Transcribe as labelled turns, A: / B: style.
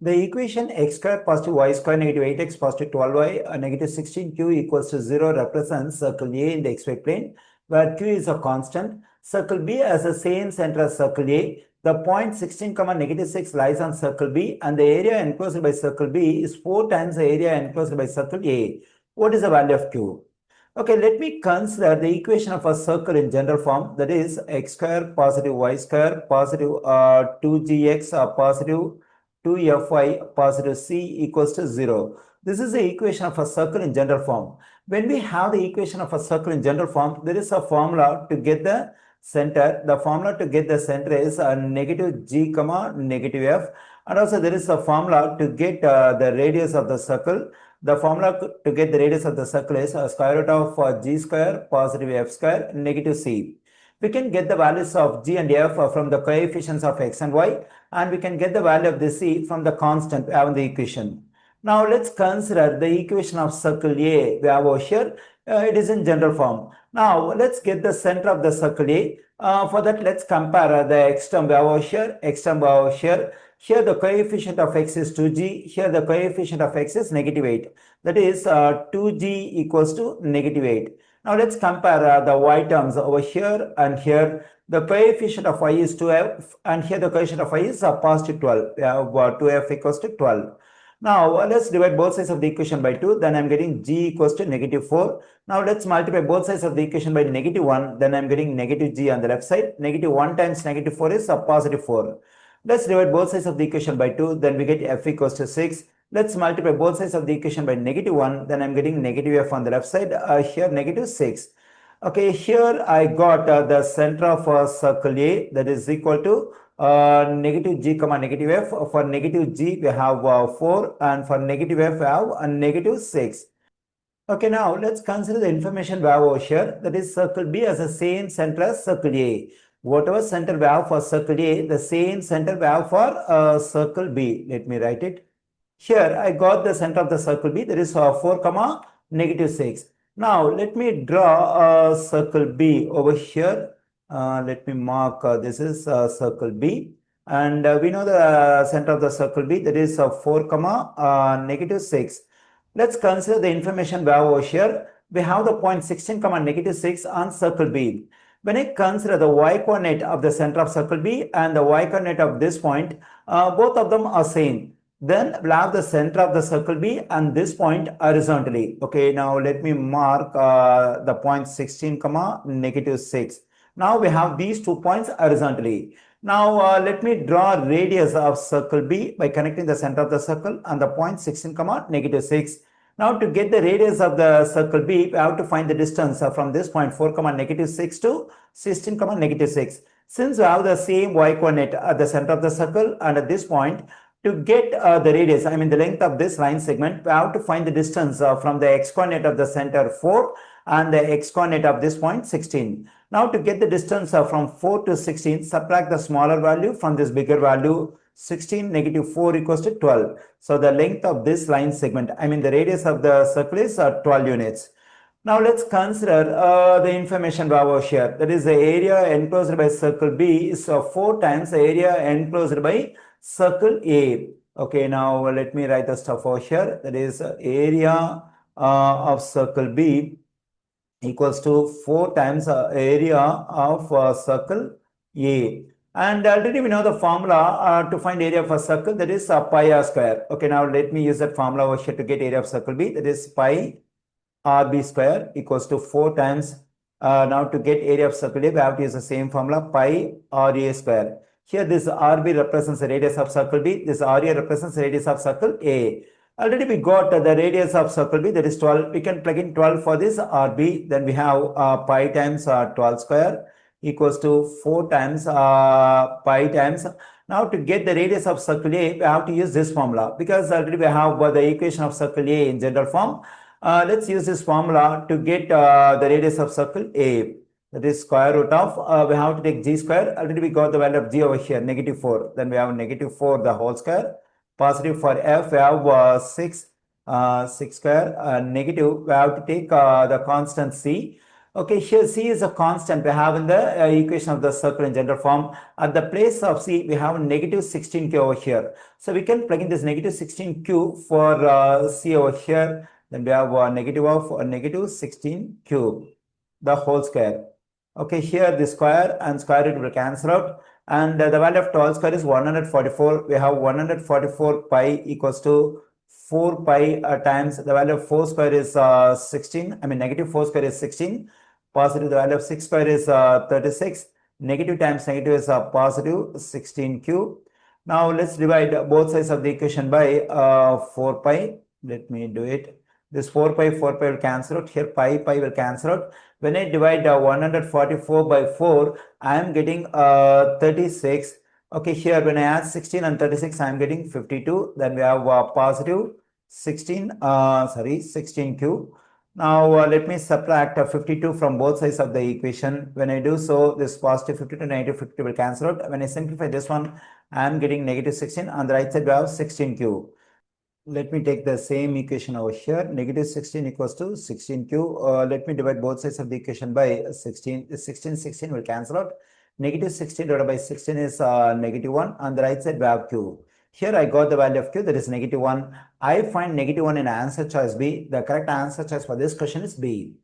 A: The equation x square positive y square negative 8x positive 12y negative 16q equals to 0 represents circle A in the xy plane, where q is a constant. Circle B has the same center as circle A. The point 16, negative 6 lies on circle B, and the area enclosed by circle B is 4 times the area enclosed by circle A. What is the value of q? Okay, let me consider the equation of a circle in general form, that is x square positive y square positive 2gx positive 2fy positive c equals to 0. This is the equation of a circle in general form. When we have the equation of a circle in general form, there is a formula to get the center. The formula to get the center is negative g comma negative f, and also there is a formula to get the radius of the circle. The formula to get the radius of the circle is square root of g square positive f square negative c. We can get the values of g and f from the coefficients of x and y, and we can get the value of the c from the constant we have in the equation. Now let's consider the equation of circle A we have over here. It is in general form. Now let's get the center of the circle A. For that, let's compare the x term we have over here, x term we have over here. Here the coefficient of x is 2g, here the coefficient of x is negative 8. That is 2g equals to negative 8. Now let's compare the y terms over here and here. The coefficient of y is 2f, and here the coefficient of y is positive 12. We have 2f equals to 12. Now let's divide both sides of the equation by 2, then I'm getting g equals to negative 4. Now let's multiply both sides of the equation by negative 1, then I'm getting negative g on the left side. Negative 1 times negative 4 is positive 4. Let's divide both sides of the equation by 2, then we get f equals to 6. Let's multiply both sides of the equation by negative 1, then I'm getting negative f on the left side, here negative 6. Okay, here I got the center of circle A, that is equal to negative g comma negative f. For negative g we have 4, and for negative f we have negative 6. Okay, now let's consider the information we have over here, that is circle B has the same center as circle A. Whatever center we have for circle A, the same center we have for circle B. Let me write it. Here I got the center of the circle B, that is 4 comma negative 6. Now let me draw a circle B over here. Let me mark this is circle B, and we know the center of the circle B, that is 4 comma negative 6. Let's consider the information we have over here. We have the point 16 comma negative 6 on circle B. When I consider the y-coordinate of the center of circle B and the y-coordinate of this point, both of them are same. Then we'll have the center of the circle B and this point horizontally. Okay, now let me mark the point 16 comma negative 6. Now we have these 2 points horizontally. Now let me draw radius of circle B by connecting the center of the circle and the point 16 comma negative 6. Now to get the radius of the circle B, we have to find the distance from this point 4 comma negative 6 to 16 comma negative 6. Since we have the same y-coordinate at the center of the circle and at this point, to get the radius, I mean the length of this line segment, we have to find the distance from the x-coordinate of the center 4 and the x-coordinate of this point 16. Now to get the distance from 4 to 16, subtract the smaller value from this bigger value. 16 negative 4 equals to 12. So the length of this line segment, I mean the radius of the circle is 12 units. Now let's consider the information we have over here. That is the area enclosed by circle B is 4 times the area enclosed by circle A. Okay, now let me write the stuff over here. That is area of circle B equals to 4 times area of circle A. And already we know the formula to find area of a circle, that is pi r square. Okay, now let me use that formula over here to get area of circle B, that is pi rb square equals to 4 times. Now to get area of circle A, we have to use the same formula, pi ra square. Here this rb represents the radius of circle B, this ra represents the radius of circle A. Already we got the radius of circle B, that is 12. We can plug in 12 for this rb, then we have pi times 12 square equals to 4 times pi times. Now to get the radius of circle A, we have to use this formula because already we have the equation of circle A in general form. Let's use this formula to get the radius of circle A. That is square root of, we have to take g square. Already we got the value of g over here, negative 4. Then we have negative 4 the whole square. Positive for f, we have 6 square. Negative, we have to take the constant c. Okay, here C is a constant we have in the equation of the circle in general form. At the place of C, we have negative 16q over here. So we can plug in this negative 16q for C over here. Then we have negative of negative 16q, the whole square. Okay, here the square and square root will cancel out. And the value of 12 square is 144. We have 144 pi equals to 4 pi times the value of 4 square is 16. I mean negative 4 square is 16. Positive, the value of 6 square is 36. Negative times negative is positive 16q. Now let's divide both sides of the equation by 4 pi. Let me do it. This 4 pi will cancel out. Here pi will cancel out. When I divide 144 by 4, I am getting 36. Okay, here when I add 16 and 36, I am getting 52. Then we have positive 16q. Now let me subtract 52 from both sides of the equation. When I do so, this positive 52 negative 50 will cancel out. When I simplify this one, I am getting negative 16. On the right side, we have 16q. Let me take the same equation over here. Negative 16 equals to 16q. Let me divide both sides of the equation by 16. 16 will cancel out. Negative 16 divided by 16 is negative 1. On the right side, we have q. Here I got the value of q, that is negative 1. I find negative 1 in answer choice B. The correct answer choice for this question is B.